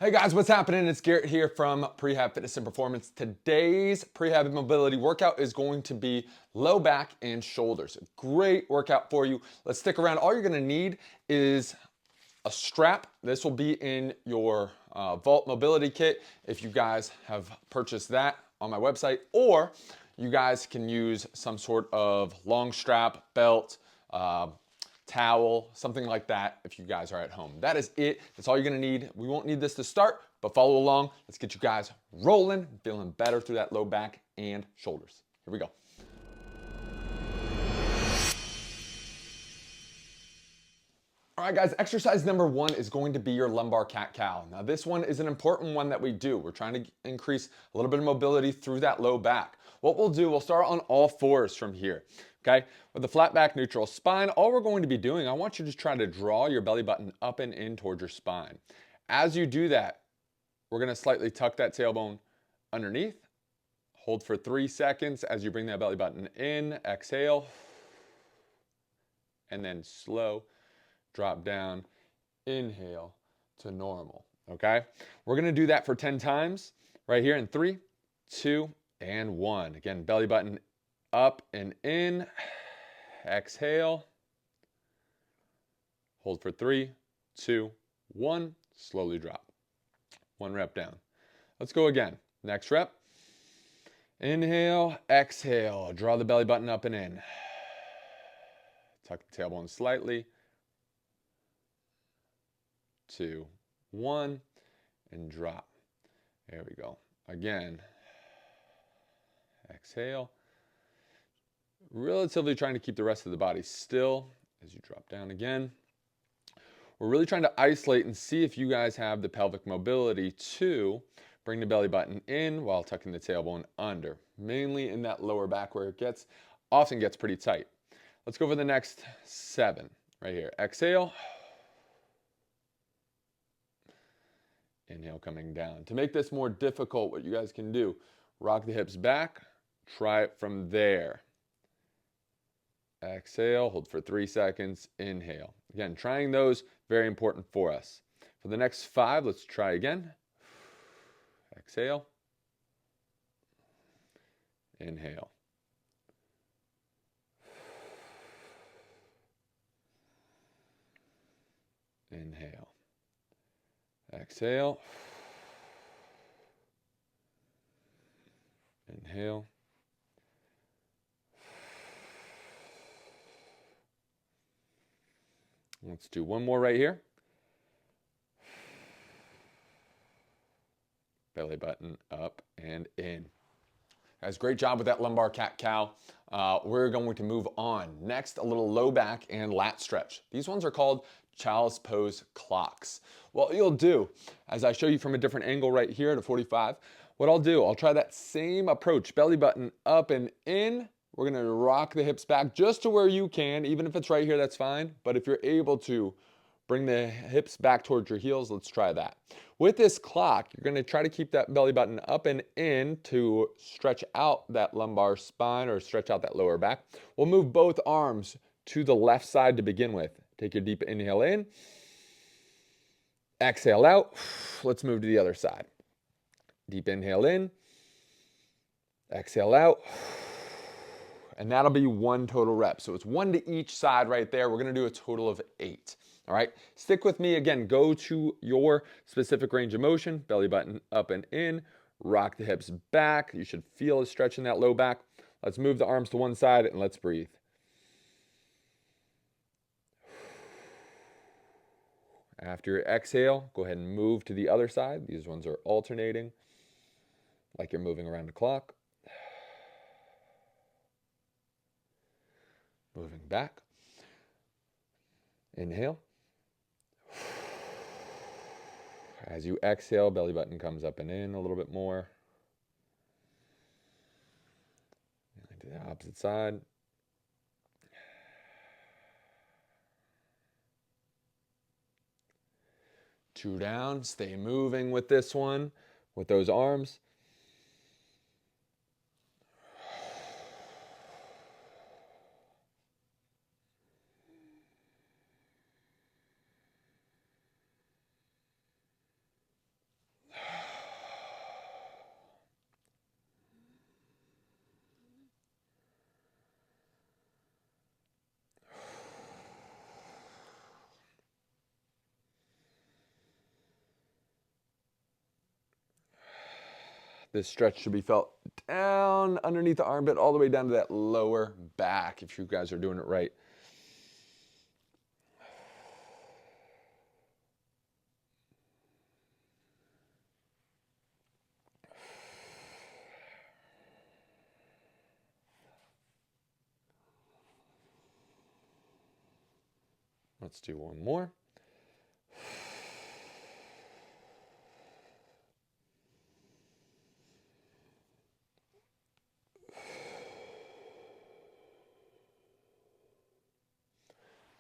Hey guys, what's happening? It's Garrett here from Prehab Fitness and Performance. Today's Prehab and Mobility workout is going to be low back and shoulders. A great workout for you. Let's stick around. All you're gonna need is a strap. This will be in your Vault Mobility Kit if you guys have purchased that on my website, or you guys can use some sort of long strap, belt, towel, something like that if you guys are at home. That is it. That's all you're gonna need. We won't need this to start, but follow along. Let's get you guys rolling, feeling better through that low back and shoulders. Here we go. All right, guys, exercise number one is going to be your lumbar cat-cow. Now, this one is an important one that we do. We're trying to increase a little bit of mobility through that low back. What we'll do, we'll start on all fours from here, okay? With the flat back, neutral spine, all we're going to be doing, I want you to try to draw your belly button up and in towards your spine. As you do that, we're gonna slightly tuck that tailbone underneath. Hold for 3 seconds as you bring that belly button in, exhale, and then slow drop down, inhale to normal, okay? We're gonna do that for 10 times right here in 3, 2, and 1. Again, belly button up and in, exhale, hold for 3, 2, 1, slowly drop. 1 rep down. Let's go again. Next rep. Inhale, exhale, draw the belly button up and in. Tuck the tailbone slightly. 2, 1, and drop. There we go. Again, exhale. Relatively trying to keep the rest of the body still as you drop down again. We're really trying to isolate and see if you guys have the pelvic mobility to bring the belly button in while tucking the tailbone under, mainly in that lower back where it often gets pretty tight. Let's go for the next 7 right here. Exhale. Inhale, coming down. To make this more difficult, what you guys can do, rock the hips back, try it from there. Exhale, hold for 3 seconds, inhale. Again, trying those, very important for us. For the next 5, let's try again. Exhale. Inhale. Inhale. Exhale. Inhale. Let's do one more right here. Belly button up and in. Guys, great job with that lumbar cat-cow. We're going to move on. Next, a little low back and lat stretch. These ones are called child's pose clocks. What you'll do, as I show you from a different angle right here at a 45, what I'll do, I'll try that same approach, belly button up and in. We're gonna rock the hips back just to where you can. Even if it's right here, that's fine. But if you're able to bring the hips back towards your heels, let's try that. With this clock, you're gonna try to keep that belly button up and in to stretch out that lumbar spine or stretch out that lower back. We'll move both arms to the left side to begin with. Take your deep inhale in. Exhale out. Let's move to the other side. Deep inhale in. Exhale out. And that'll be 1 total rep. So it's 1 to each side right there. We're gonna do a total of 8. All right, stick with me. Again, go to your specific range of motion, belly button up and in, rock the hips back. You should feel a stretch in that low back. Let's move the arms to one side and let's breathe. After your exhale, go ahead and move to the other side. These ones are alternating, like you're moving around the clock. Moving back. Inhale. As you exhale, belly button comes up and in a little bit more. To the opposite side. Two down, stay moving with this one, with those arms. This stretch should be felt down underneath the armpit, all the way down to that lower back if you guys are doing it right. Let's do one more.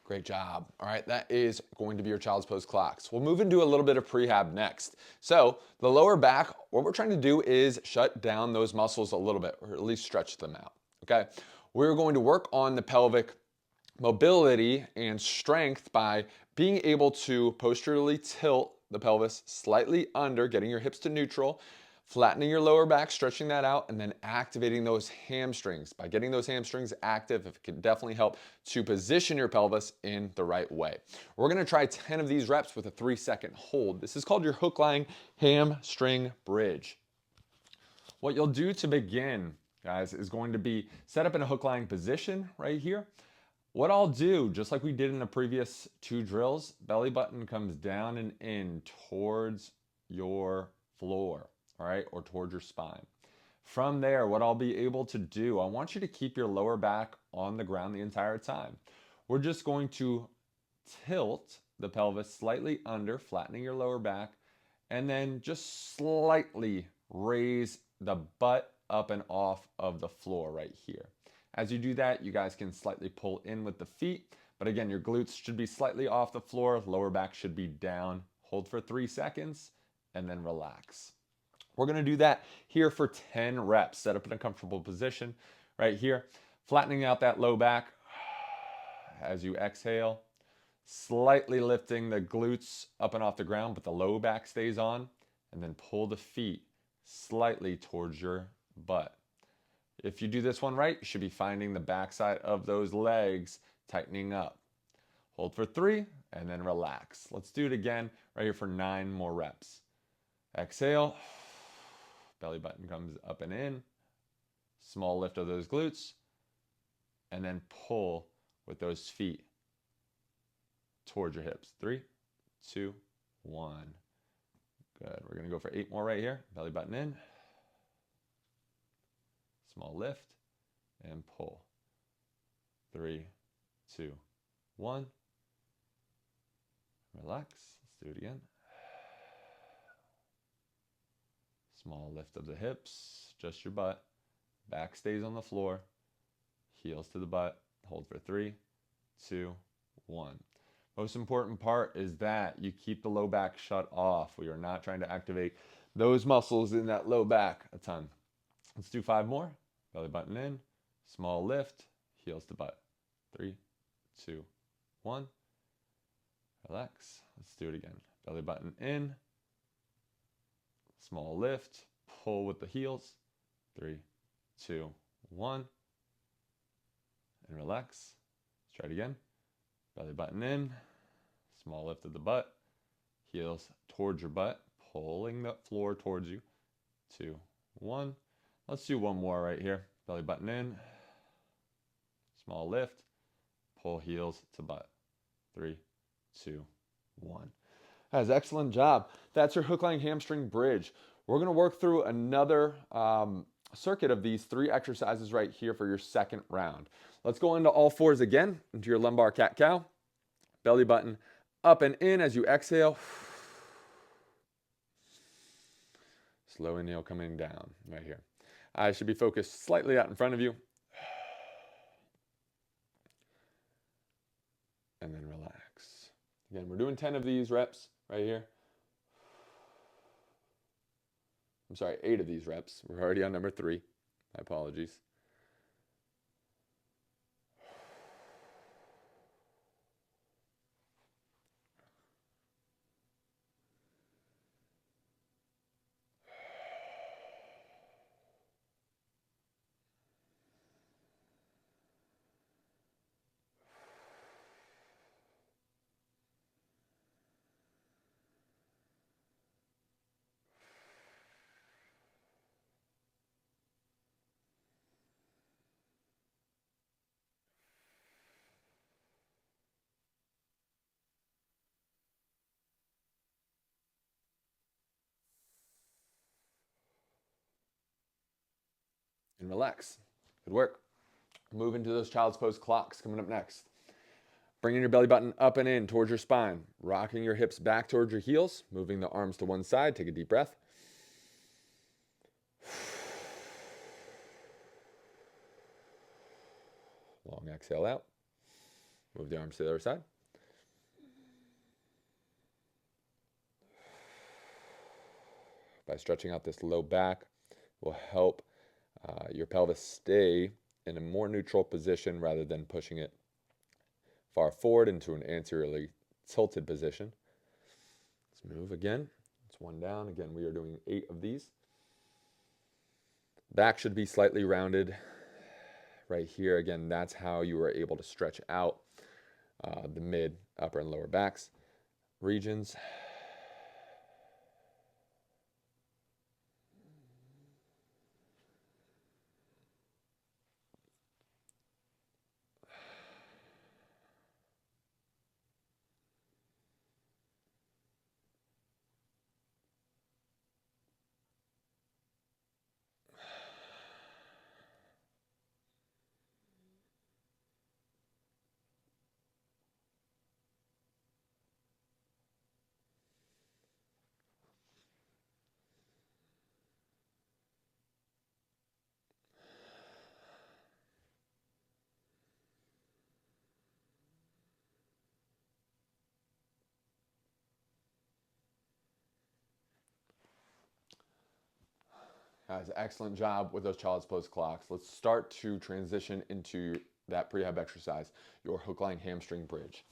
Great job. All right, that is going to be your child's pose clocks. We'll move into a little bit of prehab next. So the lower back, what we're trying to do is shut down those muscles a little bit, or at least stretch them out, okay? We're going to work on the pelvic mobility and strength by being able to posteriorly tilt the pelvis slightly under, getting your hips to neutral, flattening your lower back, stretching that out, and then activating those hamstrings. By getting those hamstrings active, it can definitely help to position your pelvis in the right way. We're gonna try 10 of these reps with a 3-second hold. This is called your hook lying hamstring bridge. What you'll do to begin, guys, is going to be set up in a hook lying position right here. What I'll do, just like we did in the previous 2 drills, belly button comes down and in towards your floor, all right, or towards your spine. From there, what I'll be able to do, I want you to keep your lower back on the ground the entire time. We're just going to tilt the pelvis slightly under, flattening your lower back, and then just slightly raise the butt up and off of the floor right here. As you do that, you guys can slightly pull in with the feet, but again, your glutes should be slightly off the floor, lower back should be down. Hold for 3 seconds, and then relax. We're gonna do that here for 10 reps. Set up in a comfortable position right here, flattening out that low back as you exhale, slightly lifting the glutes up and off the ground, but the low back stays on, and then pull the feet slightly towards your butt. If you do this one right, you should be finding the backside of those legs tightening up. Hold for 3 and then relax. Let's do it again right here for 9 more reps. Exhale, belly button comes up and in, small lift of those glutes, and then pull with those feet towards your hips. 3, 2, 1. Good. We're gonna go for 8 more right here. Belly button in. Small lift and pull. 3, 2, 1. Relax. Let's do it again. Small lift of the hips, just your butt. Back stays on the floor. Heels to the butt. Hold for 3, 2, 1. Most important part is that you keep the low back shut off. We are not trying to activate those muscles in that low back a ton. Let's do 5 more. Belly button in, small lift, heels to butt. 3, 2, 1. Relax. Let's do it again. Belly button in, small lift, pull with the heels. 3, 2, 1. And relax. Let's try it again. Belly button in, small lift of the butt, heels towards your butt, pulling the floor towards you. 2, 1. Let's do one more right here. Belly button in, small lift, pull heels to butt. 3, 2, 1. That's excellent job. That's your hook lying hamstring bridge. We're going to work through another circuit of these 3 exercises right here for your second round. Let's go into all 4s again, into your lumbar cat-cow. Belly button up and in as you exhale. Slow inhale coming down right here. Eyes should be focused slightly out in front of you. And then relax. Again, we're doing 10 of these reps right here. I'm sorry, 8 of these reps. We're already on number 3. My apologies. and relax. Good work. Move into those child's pose clocks coming up next. Bringing your belly button up and in towards your spine. Rocking your hips back towards your heels. Moving the arms to one side. Take a deep breath. Long exhale out. Move the arms to the other side. By stretching out this low back will help your pelvis stay in a more neutral position rather than pushing it far forward into an anteriorly tilted position. Let's move again. It's one down. Again, we are doing 8 of these. Back should be slightly rounded right here. Again, that's how you are able to stretch out the mid, upper, and lower backs regions. Guys, excellent job with those child's pose clocks. Let's start to transition into that prehab exercise, your hook line hamstring bridge.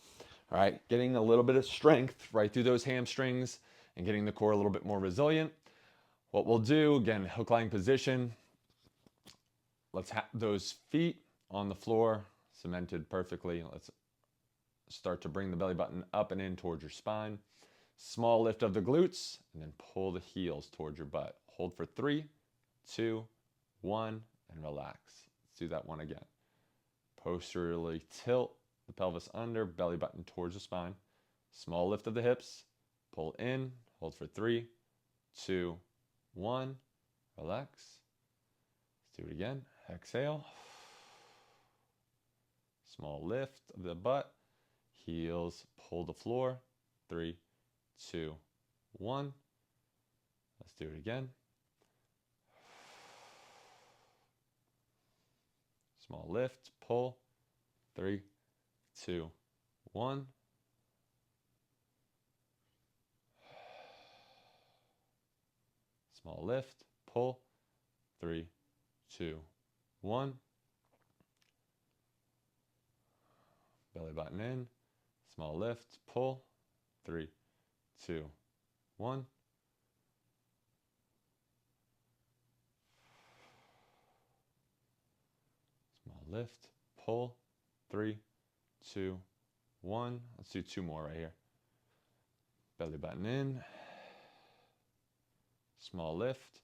All right, getting a little bit of strength right through those hamstrings and getting the core a little bit more resilient. What we'll do, again, hook line position. Let's have those feet on the floor, cemented perfectly. Let's start to bring the belly button up and in towards your spine. Small lift of the glutes, and then pull the heels towards your butt. Hold for 3, 2, 1, and relax. Let's do that one again. Posteriorly tilt the pelvis under, belly button towards the spine. Small lift of the hips, pull in, hold for 3, 2, 1, relax. Let's do it again. Exhale. Small lift of the butt, heels pull the floor. 3, 2, 1. Let's do it again. Small lift, pull. 3, 2, 1. Small lift, pull. 3, 2, 1. Belly button in. Small lift, pull. 3, 2, 1. Small lift, pull. 3, 2, 1. Let's do 2 more right here. Belly button in. Small lift,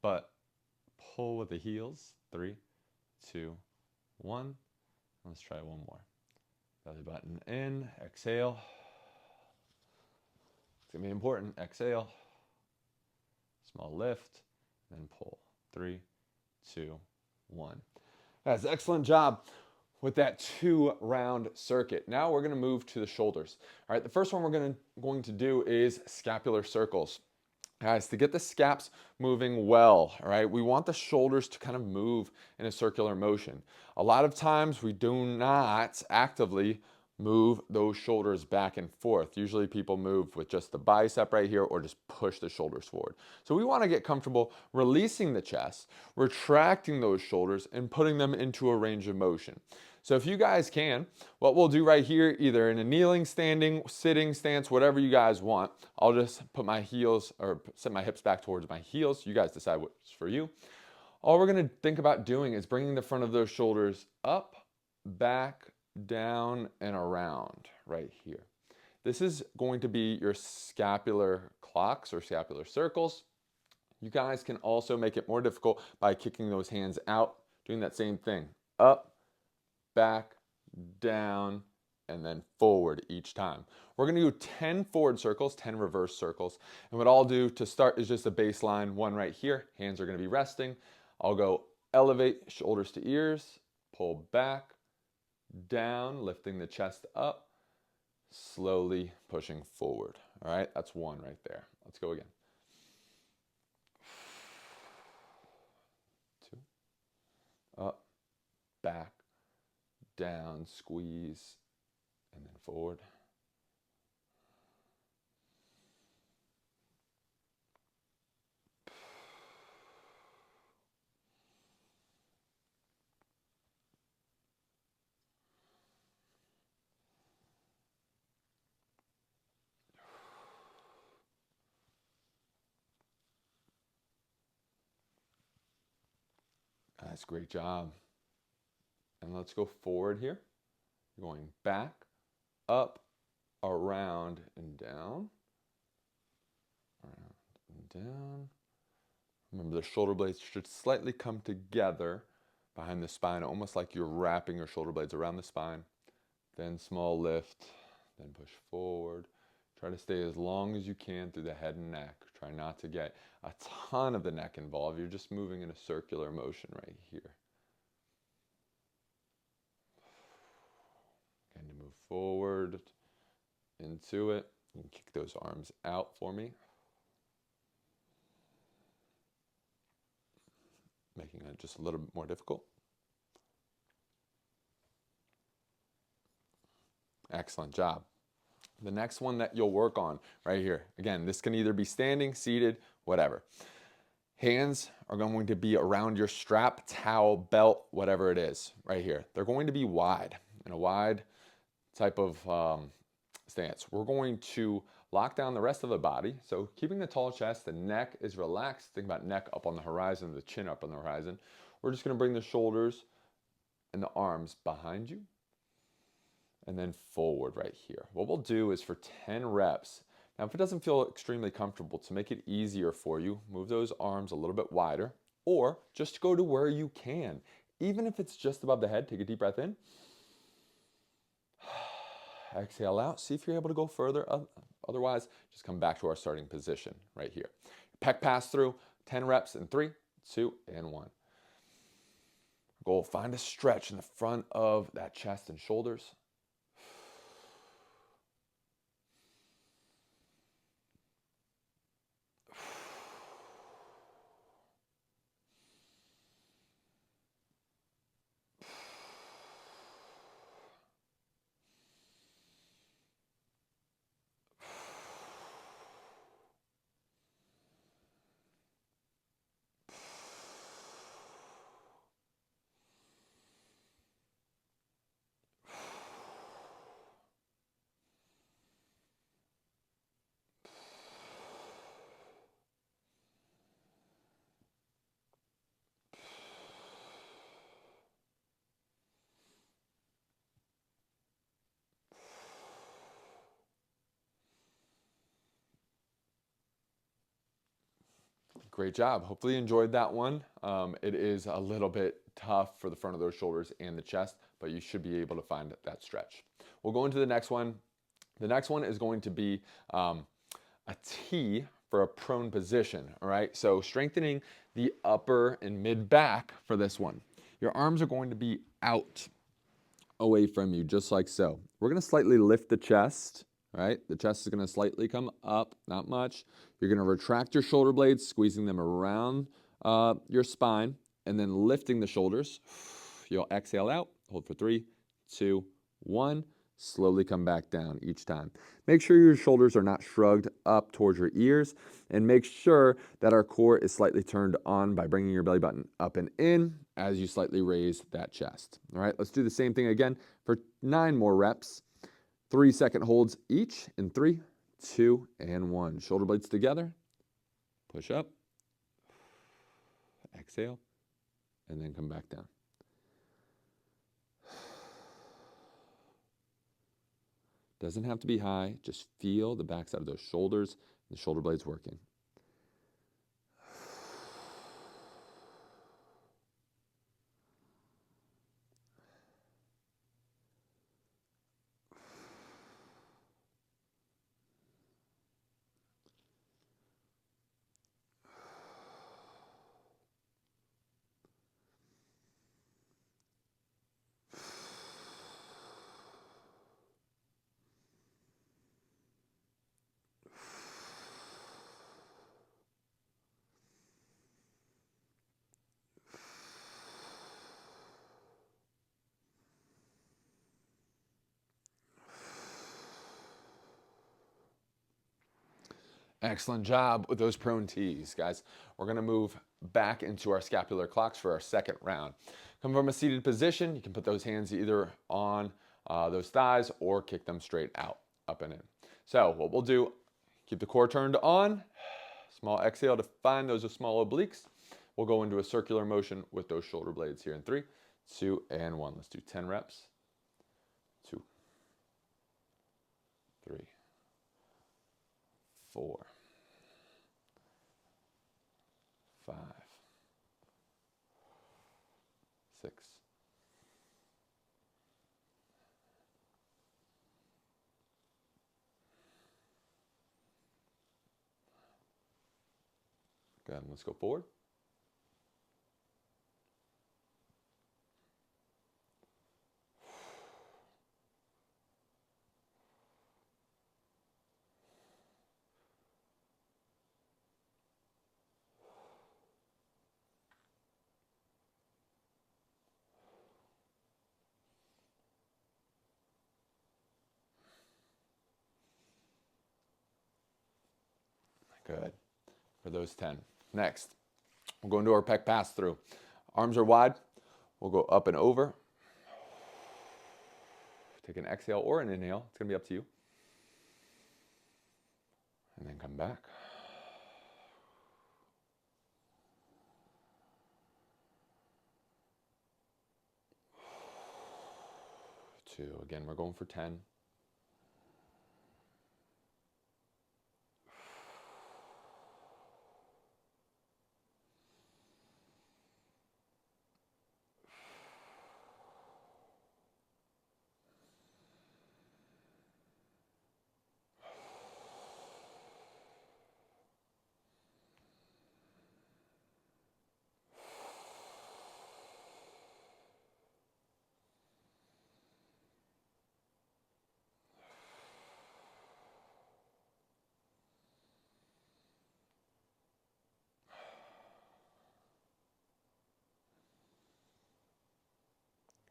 butt pull with the heels. 3, 2, 1. Let's try one more. Belly button in. Exhale. It's going to be important. Exhale. Small lift. Then pull. 3, 2, 1. That's an excellent job with that 2-round circuit. Now we're going to move to the shoulders. All right, the first one we're going to do is scapular circles. Guys, to get the scaps moving well, all right, we want the shoulders to kind of move in a circular motion. A lot of times we do not actively move those shoulders back and forth. Usually people move with just the bicep right here or just push the shoulders forward. So we want to get comfortable releasing the chest, retracting those shoulders, and putting them into a range of motion. So if you guys can, what we'll do right here, either in a kneeling, standing, sitting stance, whatever you guys want, I'll just put my heels or set my hips back towards my heels. You guys decide what's for you. All we're going to think about doing is bringing the front of those shoulders up, back, down, and around right here. This is going to be your scapular clocks or scapular circles. You guys can also make it more difficult by kicking those hands out, doing that same thing. Up, back, down, and then forward each time. We're going to do 10 forward circles, 10 reverse circles. And what I'll do to start is just a baseline, one right here. Hands are going to be resting. I'll go elevate shoulders to ears, pull back, down, lifting the chest up, slowly pushing forward. All right, that's one right there. Let's go again. 2, up, back, down, squeeze, and then forward. That's a great job. And let's go forward here. Going back, up, around, and down. Around and down. Remember, the shoulder blades should slightly come together behind the spine, almost like you're wrapping your shoulder blades around the spine. Then small lift, then push forward. Try to stay as long as you can through the head and neck. Try not to get a ton of the neck involved. You're just moving in a circular motion right here. Again, to move forward into it. You can kick those arms out for me, making it just a little bit more difficult. Excellent job. The next one that you'll work on right here. Again, this can either be standing, seated, whatever. Hands are going to be around your strap, towel, belt, whatever it is, right here. They're going to be wide, in a wide type of stance. We're going to lock down the rest of the body. So keeping the tall chest, the neck is relaxed. Think about neck up on the horizon, the chin up on the horizon. We're just going to bring the shoulders and the arms behind you and then forward right here. What we'll do is for 10 reps. Now, if it doesn't feel extremely comfortable, to make it easier for you, move those arms a little bit wider, or just go to where you can. Even if it's just above the head, take a deep breath in. Exhale out. See if you're able to go further. Otherwise, just come back to our starting position right here. Pec pass through, 10 reps in 3, 2, and 1. Goal, find a stretch in the front of that chest and shoulders. Great job. Hopefully you enjoyed that one. It is a little bit tough for the front of those shoulders and the chest, but you should be able to find that stretch. We'll go into the next one. The next one is going to be a T for a prone position, all right? So strengthening the upper and mid back for this one. Your arms are going to be out away from you, just like so. We're gonna slightly lift the chest, right? The chest is gonna slightly come up, not much. You're gonna retract your shoulder blades, squeezing them around your spine, and then lifting the shoulders. You'll exhale out, hold for 3, 2, 1. Slowly come back down each time. Make sure your shoulders are not shrugged up towards your ears, and make sure that our core is slightly turned on by bringing your belly button up and in as you slightly raise that chest. All right, let's do the same thing again for 9 more reps. 3-second holds each in 3, 2, and 1. Shoulder blades together. Push up. Exhale. And then come back down. Doesn't have to be high. Just feel the backside of those shoulders, the shoulder blades working. Excellent job with those prone T's, guys. We're gonna move back into our scapular clocks for our second round. Come from a seated position. You can put those hands either on those thighs or kick them straight out, up and in. So what we'll do, keep the core turned on. Small exhale to find those small obliques. We'll go into a circular motion with those shoulder blades here in 3, 2, and 1. Let's do 10 reps. 2, 3, 4, 5, 6, 7. Good. Let's go forward. Good. For those 10. Next, we'll go into our pec pass through. Arms are wide. We'll go up and over. Take an exhale or an inhale. It's going to be up to you. And then come back. 2. Again, we're going for 10.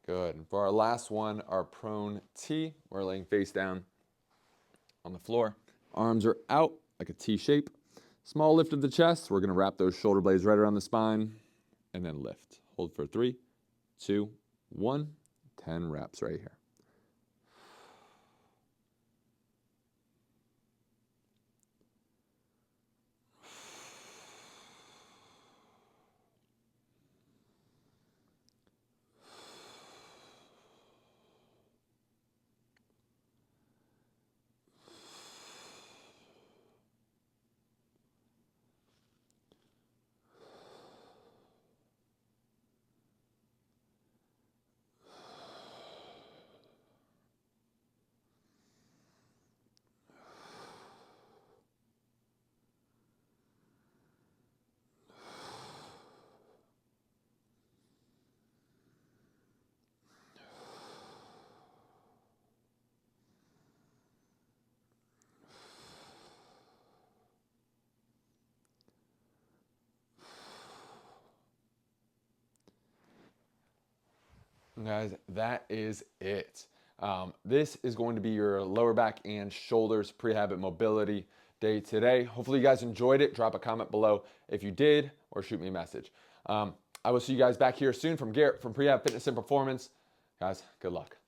Good. And for our last one, our prone T, we're laying face down on the floor. Arms are out like a T shape. Small lift of the chest. We're going to wrap those shoulder blades right around the spine and then lift. Hold for 3, 2, 1. 10 reps right here. Guys, that is it. This is going to be your lower back and shoulders prehab mobility day today. Hopefully you guys enjoyed it. Drop a comment below if you did, or shoot me a message. I will see you guys back here soon from Garrett from Prehab Fitness and Performance. Guys, good luck.